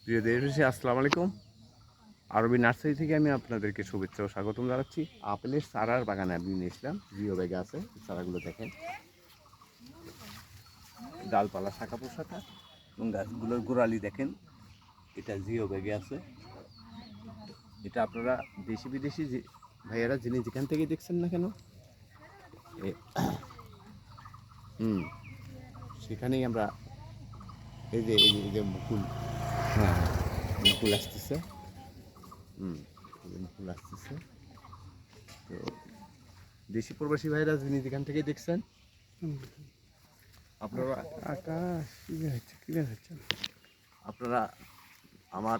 প্রিয় দেশবাসী, আসসালামু আলাইকুম। আরবি নার্সারি থেকে আমি আপনাদেরকে শুভেচ্ছা ও স্বাগতম জানাচ্ছি। আপেলের চারার বাগানে আমি নিয়ে এসলাম। জিও ব্যাগে আছে চারাগুলো, দেখেন ডালপালা শাখা পোশাখা এবং গাছগুলোর গোড়ালি দেখেন। এটা জিও ব্যাগে আছে। এটা আপনারা দেশি বিদেশি যে ভাইয়েরা যিনি যেখান থেকে দেখছেন না কেন, সেখানেই আমরা এই যে মুকুল, হ্যাঁ হ্যাঁ, মুকুল আসতেছে। মুকুল আসতেছে। তো দেশি প্রবাসী ভাইরা যিনি যেখান থেকে দেখছেন, আপনারা আকাশ ক্লিয়ার হচ্ছে আপনারা আমার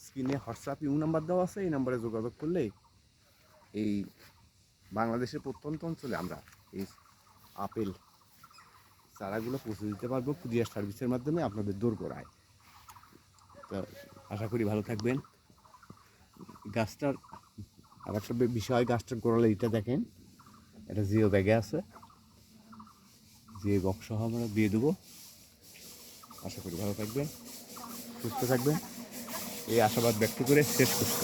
স্ক্রিনে হোয়াটসঅ্যাপ ইউ নাম্বার দেওয়া আছে, এই নাম্বারে যোগাযোগ করলেই এই বাংলাদেশের প্রত্যন্ত অঞ্চলে আমরা এই আপেল চারাগুলো পৌঁছে দিতে পারবো কুরিয়ার সার্ভিসের মাধ্যমে আপনাদের দোরগোড়ায়। তো আশা করি ভালো থাকবেন। গাছটার আর একটা বিষয়, গাছটার গোড়ালে এটা দেখেন, এটা জিও ব্যাগে আছে, জিও বক্স সহ আমরা দিয়ে দেবো। আশা করি ভালো থাকবেন, সুস্থ থাকবেন, এই আশাবাদ ব্যক্ত করে শেষ করছি।